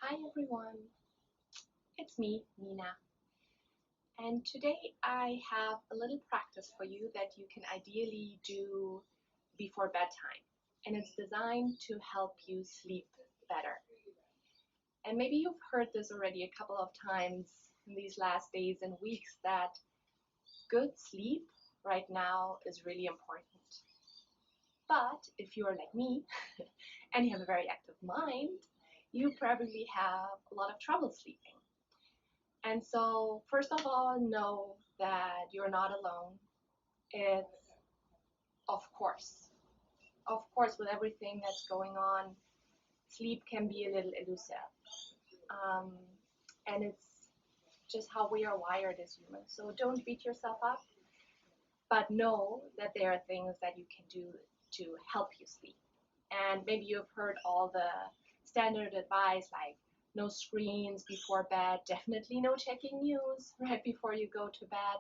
Hi everyone, it's me, Nina, and today I have a little practice for you that you can ideally do before bedtime, and it's designed to help you sleep better. And maybe you've heard this already a couple of times in these last days and weeks that good sleep right now is really important. But if you're like me and you have a very active mind, you probably have a lot of trouble sleeping. And so, first of all, know that you're not alone. It's, of course, with everything that's going on, sleep can be a little elusive. Um, and it's just how we are wired as humans. So don't beat yourself up, but know that there are things that you can do to help you sleep. And maybe you've heard all the standard advice like no screens before bed, definitely no checking news right before you go to bed.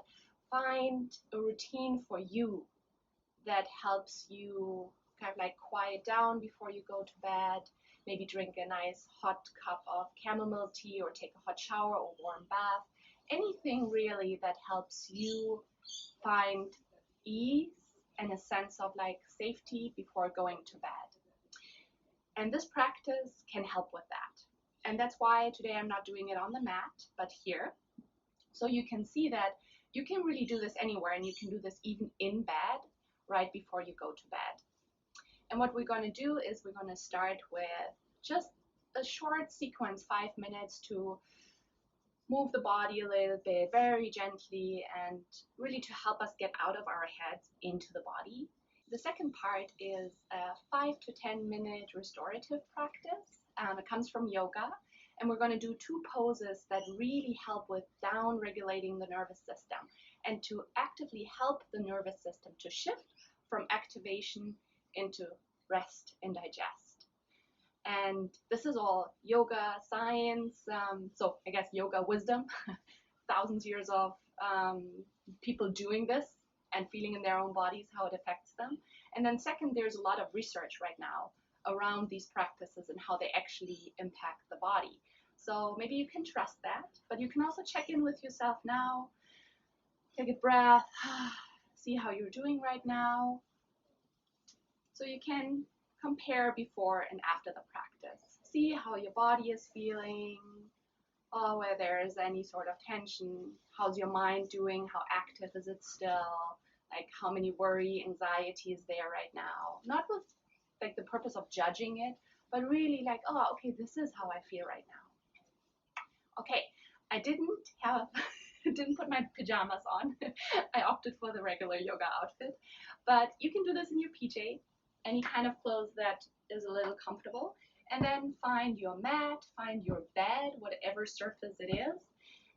Find a routine for you that helps you kind of like quiet down before you go to bed. Maybe drink a nice hot cup of chamomile tea or take a hot shower or warm bath. Anything really that helps you find ease and a sense of like safety before going to bed. And this practice can help with that. And that's why today I'm not doing it on the mat, but here. So you can see that you can really do this anywhere, and you can do this even in bed right before you go to bed. And what we're going to do is we're going to start with just a short sequence, 5 minutes, to move the body a little bit very gently and really to help us get out of our heads into the body. The second part is a 5 to 10 minute restorative practice. It comes from yoga, and we're going to do two poses that really help with down regulating the nervous system and to actively help the nervous system to shift from activation into rest and digest. And this is all yoga science, so I guess yoga wisdom, thousands of years of people doing this and feeling in their own bodies how it affects them. And then second, there's a lot of research right now around these practices and how they actually impact the body. So maybe you can trust that, but you can also check in with yourself now, take a breath, see how you're doing right now. So you can compare before and after the practice. See how your body is feeling, where there is any sort of tension. How's your mind doing? How active is it still? Like how many worry, anxiety is there right now? Not with like the purpose of judging it, but really like, oh, okay, this is how I feel right now. Okay, I didn't put my pajamas on. I opted for the regular yoga outfit, but you can do this in your PJ, any kind of clothes that is a little comfortable. And then find your mat, find your bed, whatever surface it is,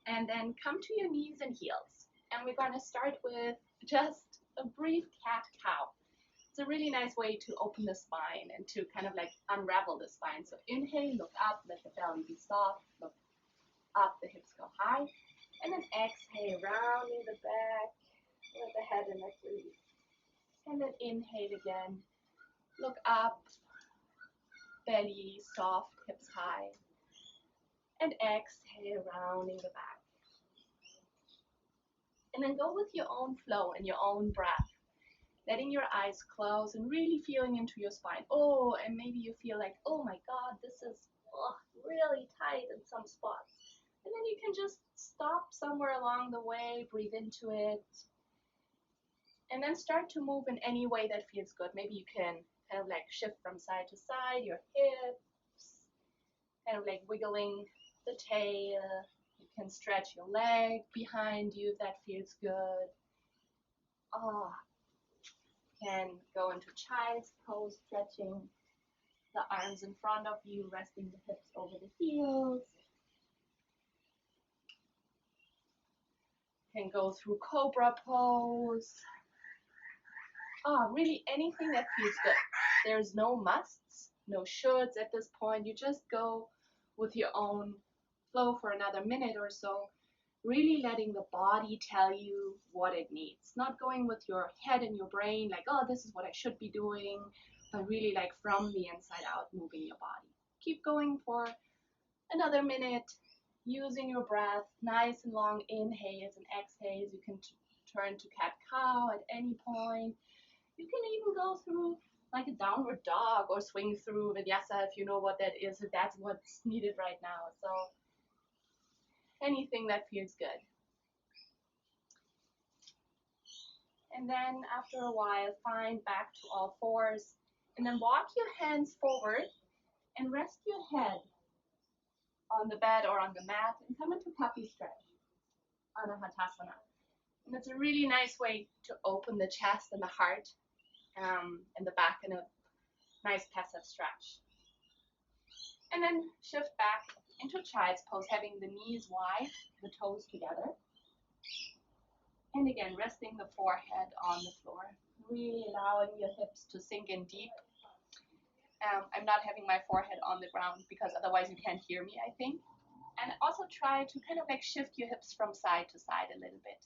and then come to your knees and heels. And we're going to start with just a brief cat-cow. It's a really nice way to open the spine and to kind of like unravel the spine. So inhale, look up, let the belly be soft, look up, the hips go high, and then exhale, rounding the back, let the head and neck release. And then inhale again, look up, belly soft, hips high, and exhale, rounding the back. And then go with your own flow and your own breath, letting your eyes close and really feeling into your spine. Oh, and maybe you feel like, oh my God, this is really tight in some spots. And then you can just stop somewhere along the way, breathe into it, and then start to move in any way that feels good. Maybe you can kind of like shift from side to side, your hips, kind of like wiggling the tail. You can stretch your leg behind you if that feels good. Can go into child's pose, stretching the arms in front of you, resting the hips over the heels. Can go through cobra pose. Really anything that feels good. There's no musts, no shoulds at this point. You just go with your own flow for another minute or so, really letting the body tell you what it needs. Not going with your head and your brain like, oh, this is what I should be doing, but really like from the inside out, moving your body. Keep going for Another minute, using your breath, nice and long inhales and exhales. You can turn to cat-cow at any point. You can even go through like a downward dog or swing through vinyasa if you know what that is, if that's what's needed right now. So anything that feels good. And then after a while, find back to all fours. And then walk your hands forward and rest your head on the bed or on the mat and come into puppy stretch, Anahatasana. And it's a really nice way to open the chest and the heart and the back in a nice passive stretch. And then shift back into child's pose, having the knees wide, the toes together. And again, resting the forehead on the floor, really allowing your hips to sink in deep. I'm not having my forehead on the ground because otherwise you can't hear me, I think. And also try to kind of like shift your hips from side to side a little bit.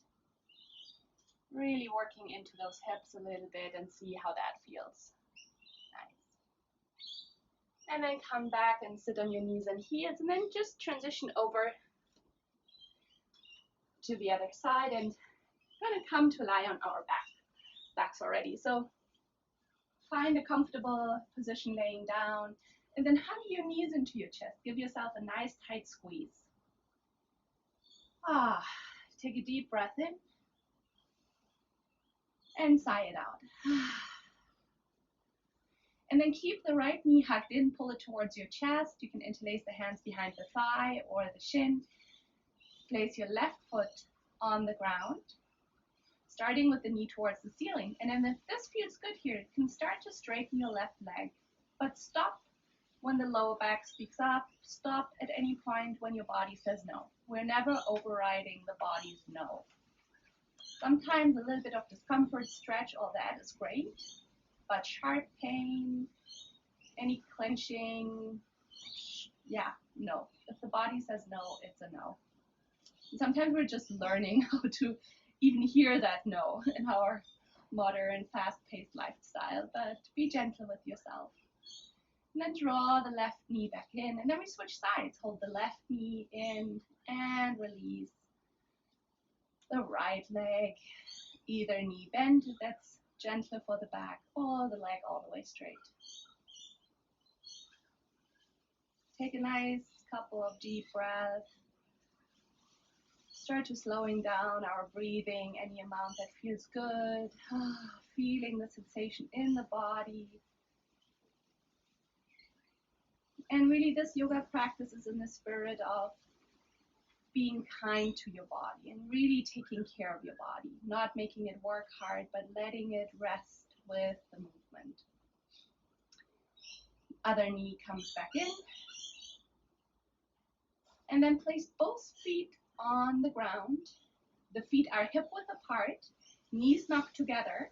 Really working into those hips a little bit and see how that feels. Nice. And then come back and sit on your knees and heels, and then just transition over to the other side and kind of come to lie on our backs already. So find a comfortable position laying down, and then hug your knees into your chest. Give yourself a nice tight squeeze. Take a deep breath in and sigh it out. And then keep the right knee hugged in, pull it towards your chest. You can interlace the hands behind the thigh or the shin. Place your left foot on the ground, starting with the knee towards the ceiling. And then if this feels good here, you can start to straighten your left leg, but stop when the lower back speaks up. Stop at any point when your body says no. We're never overriding the body's no. Sometimes a little bit of discomfort, stretch, all that is great, but sharp pain, any clenching, no. If the body says no, it's a no. And sometimes we're just learning how to even hear that no in our modern, fast-paced lifestyle, but be gentle with yourself. And then draw the left knee back in, and then we switch sides. Hold the left knee in and release the right leg. Either knee bent, if that's gentler for the back, or the leg all the way straight. Take a nice couple of deep breaths. Start to slowing down our breathing any amount that feels good. Feeling the sensation in the body. And really this yoga practice is in the spirit of being kind to your body and really taking care of your body. Not making it work hard, but letting it rest with the movement. Other knee comes back in. And then place both feet on the ground. The feet are hip width apart, knees knocked together.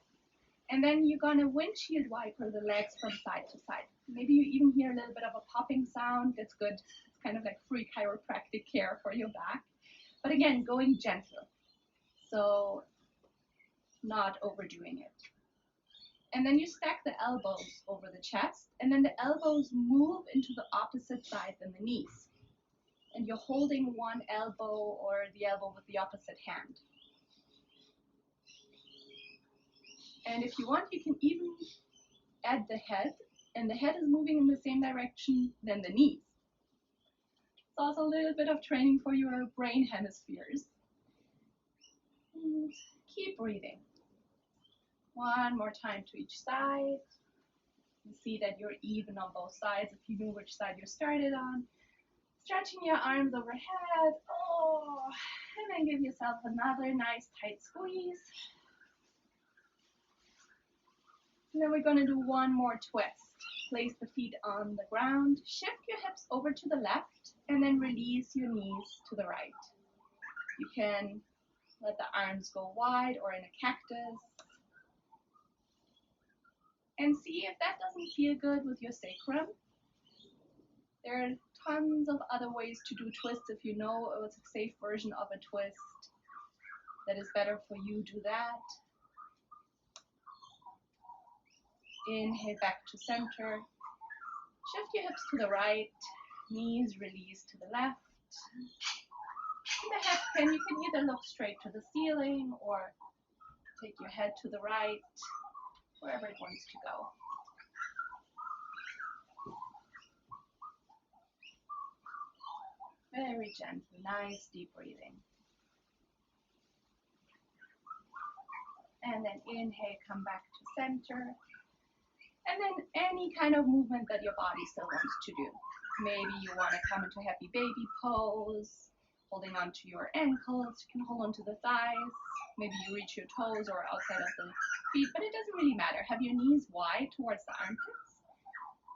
And then you're going to windshield wiper the legs from side to side. Maybe you even hear a little bit of a popping sound. That's good. It's kind of like free chiropractic care for your back. But again, going gentle. So not overdoing it. And then you stack the elbows over the chest. And then the elbows move into the opposite side than the knees. And you're holding one elbow or the elbow with the opposite hand. And if you want, you can even add the head, and the head is moving in the same direction than the knees. It's also a little bit of training for your brain hemispheres. And keep breathing. One more time to each side. You see that you're even on both sides if you know which side you started on. Stretching your arms overhead. And then give yourself another nice tight squeeze. And then we're going to do one more twist. Place the feet on the ground. Shift your hips over to the left and then release your knees to the right. You can let the arms go wide or in a cactus. And see if that doesn't feel good with your sacrum. There are tons of other ways to do twists. If you know a safe version of a twist that is better for you, do that. Inhale back to center. Shift your hips to the right. Knees release to the left. The head pin, you can either look straight to the ceiling or take your head to the right, wherever it wants to go. Very gentle, nice deep breathing. And then inhale, come back to center. And then any kind of movement that your body still wants to do. Maybe you want to come into happy baby pose, holding onto your ankles. You can hold onto the thighs. Maybe you reach your toes or outside of the feet, but it doesn't really matter. Have your knees wide towards the armpits.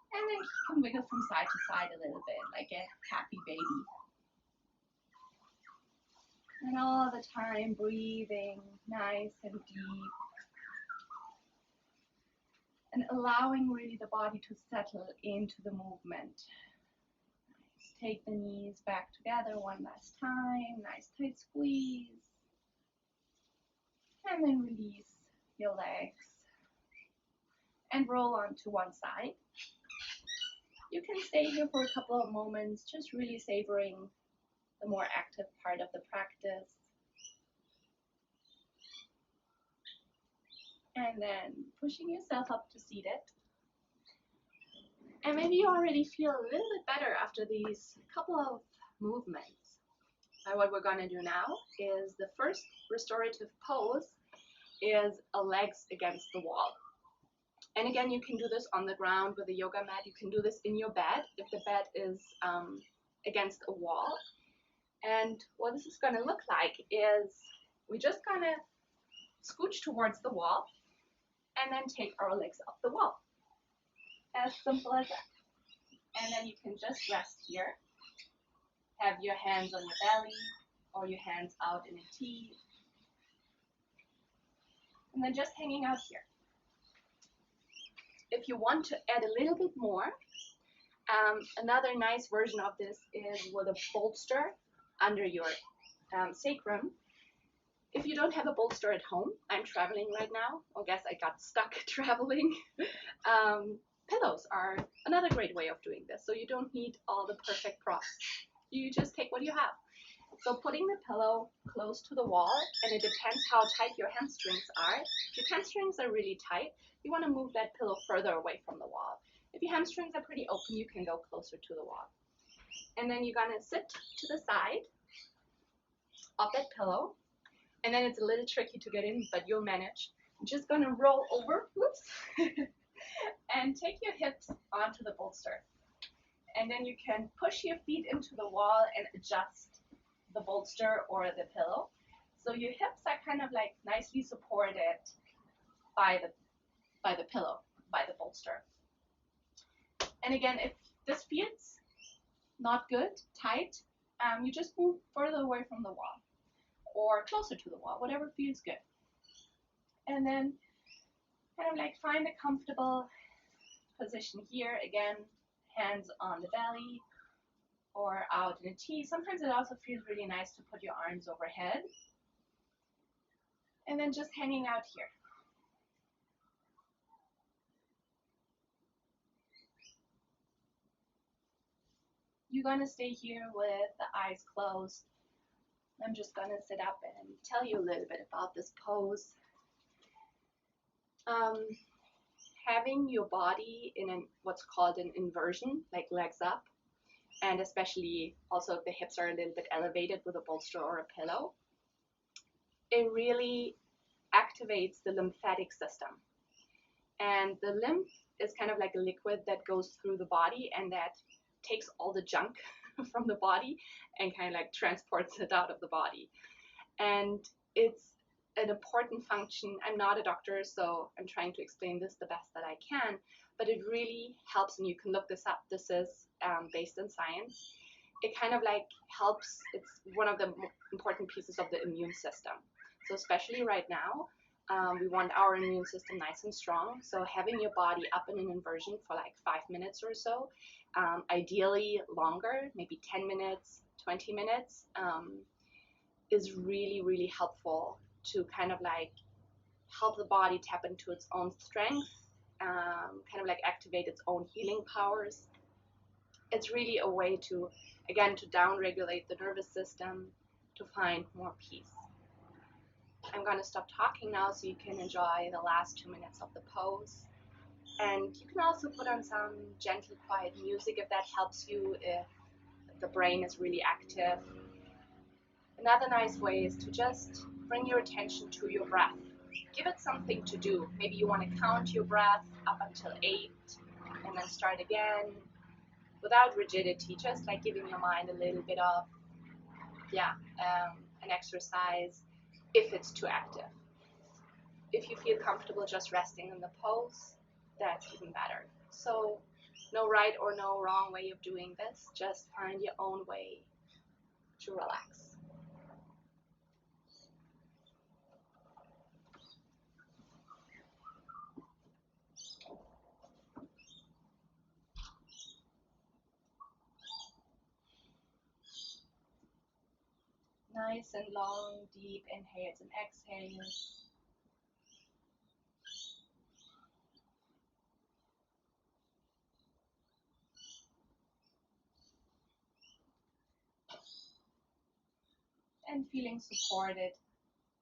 And then you can wiggle from side to side a little bit, like a happy baby. And all the time breathing nice and deep. And allowing really the body to settle into the movement. Nice. Take the knees back together one last time. Nice tight squeeze. And then release your legs. And roll onto one side. You can stay here for a couple of moments, just really savoring the more active part of the practice. And then pushing yourself up to seated. And maybe you already feel a little bit better after these couple of movements. And what we're going to do now is the first restorative pose is a legs against the wall. And again, you can do this on the ground with a yoga mat. You can do this in your bed if the bed is against a wall. And what this is going to look like is we're just going to scooch towards the wall and then take our legs up the wall. As simple as that. And then you can just rest here. Have your hands on your belly or your hands out in a T. And then just hanging out here. If you want to add a little bit more, another nice version of this is with a bolster under your sacrum. If you don't have a bolster at home, I'm traveling right now. I guess I got stuck traveling. Pillows are another great way of doing this. So you don't need all the perfect props. You just take what you have. So putting the pillow close to the wall, and it depends how tight your hamstrings are. If your hamstrings are really tight, you want to move that pillow further away from the wall. If your hamstrings are pretty open, you can go closer to the wall. And then you're going to sit to the side of that pillow. And then it's a little tricky to get in, but you'll manage. I'm just going to roll over, whoops, and take your hips onto the bolster. And then you can push your feet into the wall and adjust the bolster or the pillow. So your hips are kind of like nicely supported by the pillow, by the bolster. And again, if this feels not good, tight, you just move further away from the wall or closer to the wall, whatever feels good. And then kind of like find a comfortable position here. Again, hands on the belly or out in a T. Sometimes it also feels really nice to put your arms overhead. And then just hanging out here. You're going to stay here with the eyes closed. I'm just going to sit up and tell you a little bit about this pose. Having your body in what's called an inversion, like legs up, and especially also if the hips are a little bit elevated with a bolster or a pillow, it really activates the lymphatic system. And the lymph is kind of like a liquid that goes through the body and that takes all the junk from the body and kind of like transports it out of the body. And it's an important function. I'm not a doctor, so I'm trying to explain this the best that I can, but it really helps, and you can look this up. This is based in science. It kind of like helps. It's one of the important pieces of the immune system. So especially right now, we want our immune system nice and strong. So having your body up in an inversion for like 5 minutes or so, ideally longer, maybe 10 minutes, 20 minutes, is really, really helpful to kind of like help the body tap into its own strength, kind of like activate its own healing powers. It's really a way to, again, to down-regulate the nervous system, to find more peace. I'm going to stop talking now so you can enjoy the last 2 minutes of the pose. And you can also put on some gentle, quiet music if that helps you, if the brain is really active. Another nice way is to just bring your attention to your breath. Give it something to do. Maybe you want to count your breath up until 8 and then start again without rigidity, just like giving your mind a little bit of, an exercise if it's too active. If you feel comfortable just resting in the pose, that's even better. So no right or no wrong way of doing this, just find your own way to relax. Nice and long, deep inhales and exhales. And feeling supported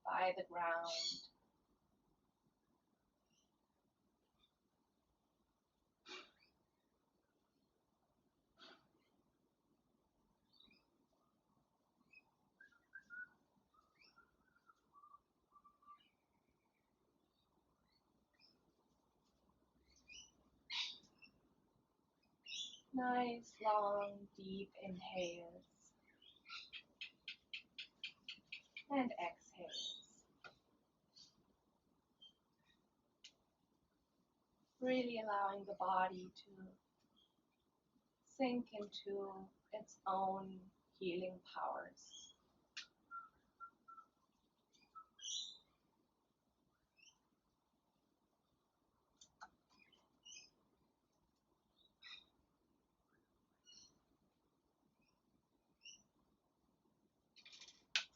by the ground. Nice, long, deep inhales and exhales. Really allowing the body to sink into its own healing powers.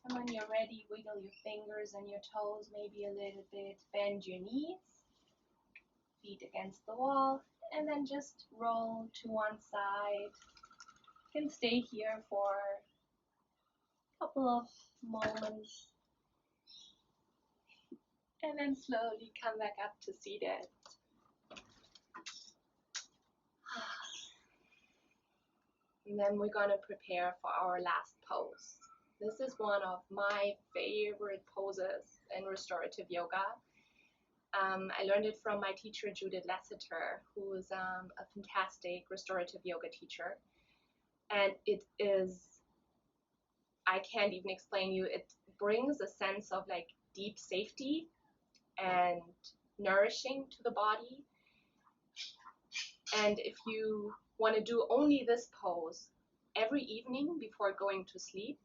And when you're ready, wiggle your fingers and your toes maybe a little bit. Bend your knees, feet against the wall, and then just roll to one side. You can stay here for a couple of moments. And then slowly come back up to seated. And then we're going to prepare for our last pose. This is one of my favorite poses in restorative yoga. I learned it from my teacher, Judith Lasseter, who is a fantastic restorative yoga teacher. And it is, I can't even explain you, it brings a sense of like deep safety and nourishing to the body. And if you want to do only this pose every evening before going to sleep,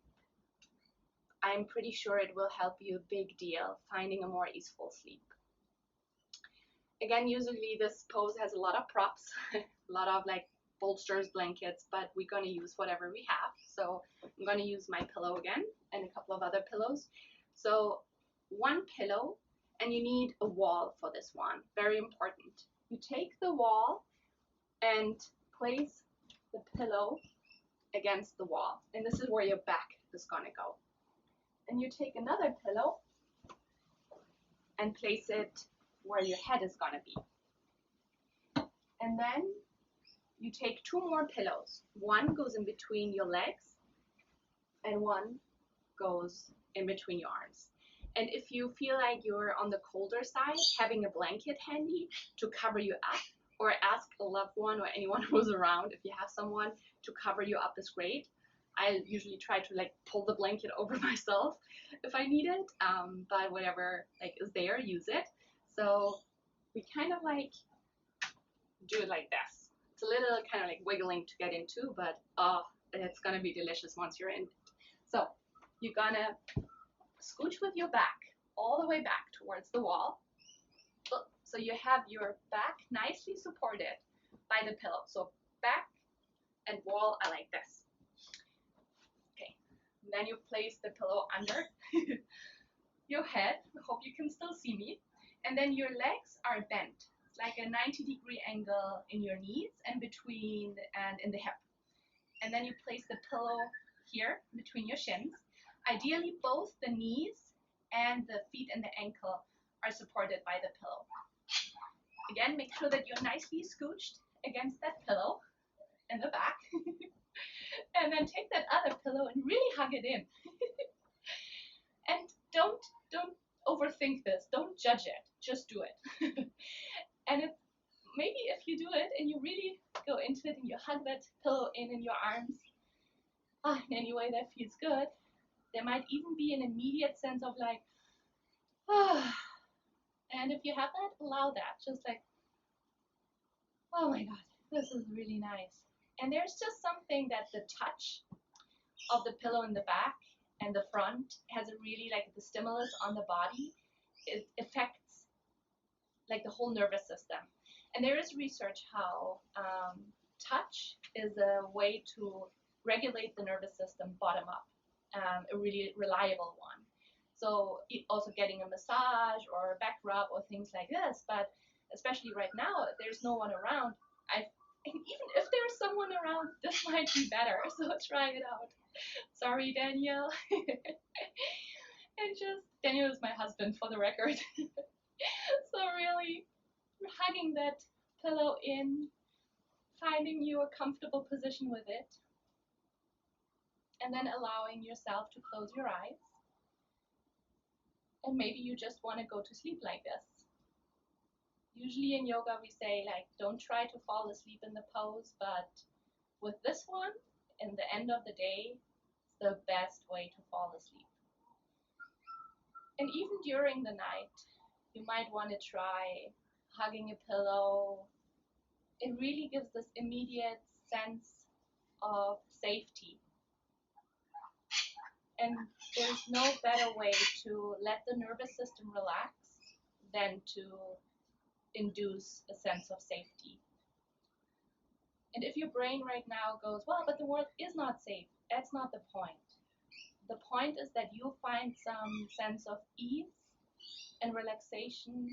I'm pretty sure it will help you a big deal finding a more easeful sleep. Again, usually this pose has a lot of props, a lot of like bolsters, blankets, but we're going to use whatever we have. So I'm going to use my pillow again and a couple of other pillows. So one pillow, and you need a wall for this one, very important. You take the wall and place the pillow against the wall, and this is where your back is going to go. And you take another pillow and place it where your head is going to be. And then you take two more pillows. One goes in between your legs and one goes in between your arms. And if you feel like you're on the colder side, having a blanket handy to cover you up, or ask a loved one or anyone who's around, if you have someone to cover you up, is great. I usually try to like pull the blanket over myself if I need it, but whatever like is there, use it. So we kind of like do it like this. It's a little kind of like wiggling to get into, but it's gonna be delicious once you're in. So you're gonna scooch with your back all the way back towards the wall. So you have your back nicely supported by the pillow. So back and wall are like this. Okay, and then you place the pillow under your head. I hope you can still see me. And then your legs are bent. It's like a 90-degree angle in your knees and between and in the hip. And then you place the pillow here between your shins. Ideally, both the knees and the feet and the ankle are supported by the pillow. Again, make sure that you're nicely scooched against that pillow in the back. And then take that other pillow and really hug it in. And don't overthink this. Don't judge it. Just do it. And it's maybe if you do it and you really go into it and you hug that pillow in your arms, in any way that feels good, there might even be an immediate sense of like, and if you have that, allow that. Just like, oh my God, this is really nice. And there's just something that the touch of the pillow in the back and the front has a really, like, the stimulus on the body. It affects like the whole nervous system. And there is research how touch is a way to regulate the nervous system bottom up, a really reliable one. So also getting a massage or a back rub or things like this, but especially right now, there's no one around. And even if there's someone around, this might be better. So try it out. Sorry, Daniel. And just, Daniel is my husband for the record. So really hugging that pillow in, finding you a comfortable position with it, and then allowing yourself to close your eyes. And maybe you just want to go to sleep like this. Usually in yoga we say, like, don't try to fall asleep in the pose, but with this one, in the end of the day, it's the best way to fall asleep. And even during the night, you might want to try hugging a pillow. It really gives this immediate sense of safety. And there's no better way to let the nervous system relax than to induce a sense of safety. And if your brain right now goes, well, but the world is not safe, that's not the point. The point is that you find some sense of ease and relaxation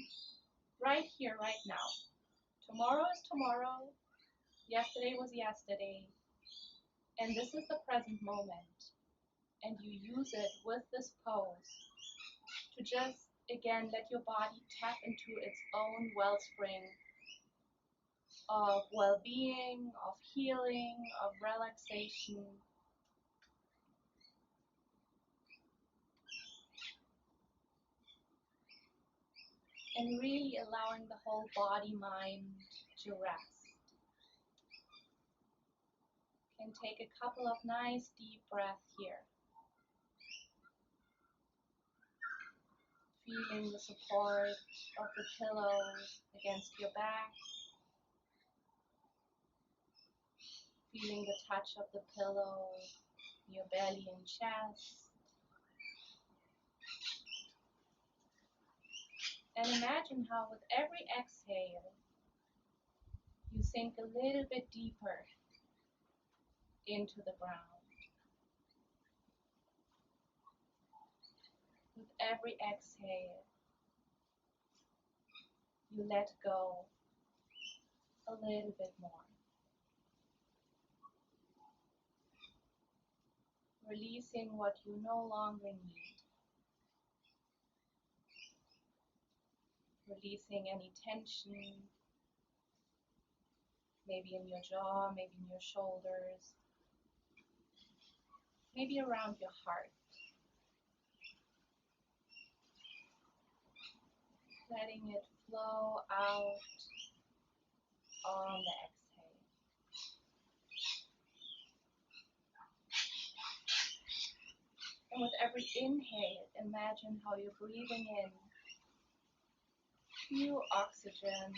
right here, right now. Tomorrow is tomorrow, yesterday was yesterday, and this is the present moment. And you use it with this pose to just, again, let your body tap into its own wellspring of well-being, of healing, of relaxation. And really allowing the whole body-mind to rest. You can take a couple of nice deep breaths here. Feeling the support of the pillow against your back. Feeling the touch of the pillow, your belly and chest. And imagine how with every exhale, you sink a little bit deeper into the ground. With every exhale, you let go a little bit more. Releasing what you no longer need. Releasing any tension, maybe in your jaw, maybe in your shoulders, maybe around your heart. Letting it flow out on the exhale. And with every inhale, imagine how you're breathing in new oxygen,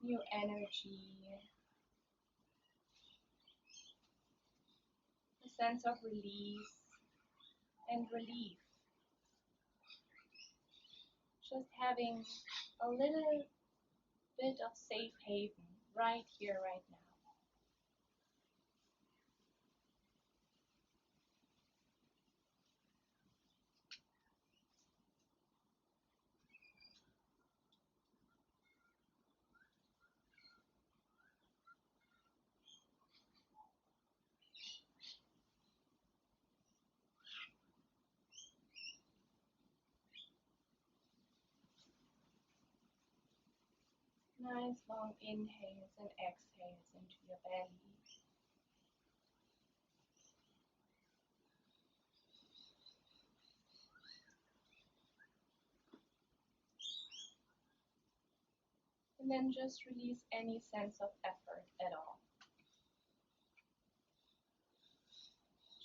new energy, a sense of release and relief. Just having a little bit of safe haven right here, right now. Nice long inhales and exhales into your belly. And then just release any sense of effort at all.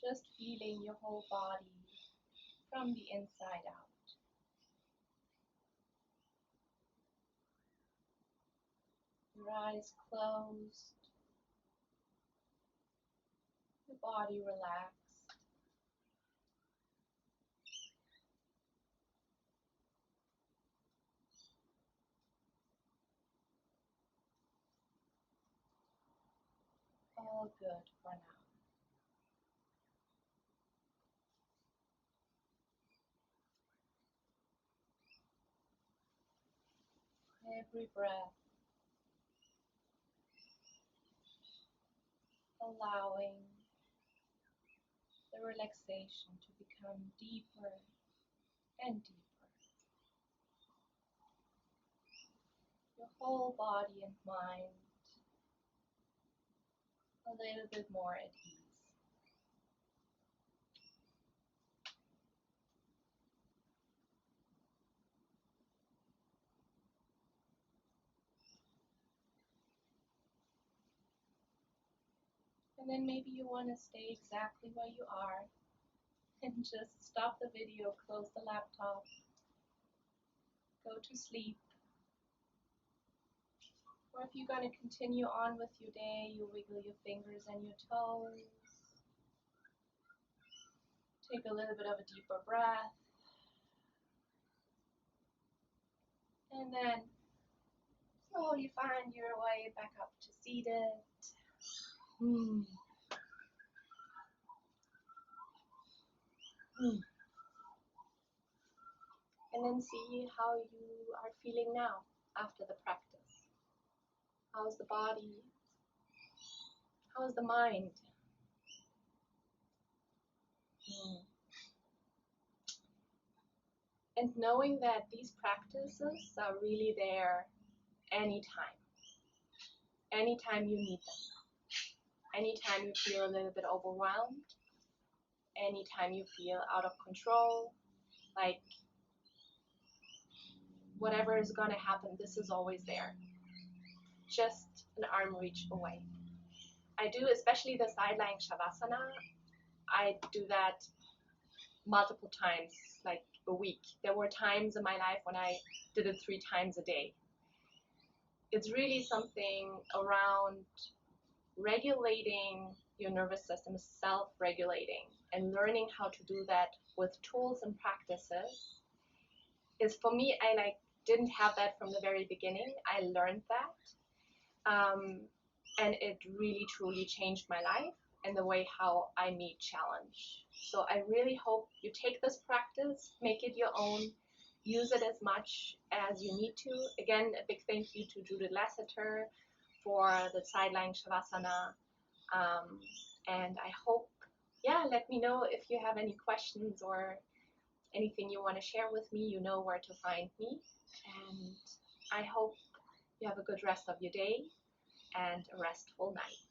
Just feeling your whole body from the inside out. Your eyes closed, your body relaxed. All good for now. Every breath, allowing the relaxation to become deeper and deeper. Your whole body and mind a little bit more at ease. And then maybe you want to stay exactly where you are and just stop the video, close the laptop, go to sleep. Or if you're going to continue on with your day, you wiggle your fingers and your toes. Take a little bit of a deeper breath. And then slowly find your way back up to seated. And then see how you are feeling now after the practice. How's the body? How's the mind? And knowing that these practices are really there anytime. Anytime you need them. Anytime you feel a little bit overwhelmed. Anytime you feel out of control. Like whatever is going to happen, this is always there. Just an arm reach away. I do, especially the side lying shavasana, I do that multiple times, like a week. There were times in my life when I did it 3 times a day. It's really something around regulating your nervous system, self-regulating, and learning how to do that with tools and practices is, for me, I didn't have that from the very beginning. I learned that, and it really truly changed my life and the way how I meet challenge. So I really hope you take this practice, make it your own, use it as much as you need to. Again, a big thank you to Judith Lasseter for the side lying shavasana. And I hope, let me know if you have any questions or anything you want to share with me. You know where to find me. And I hope you have a good rest of your day and a restful night.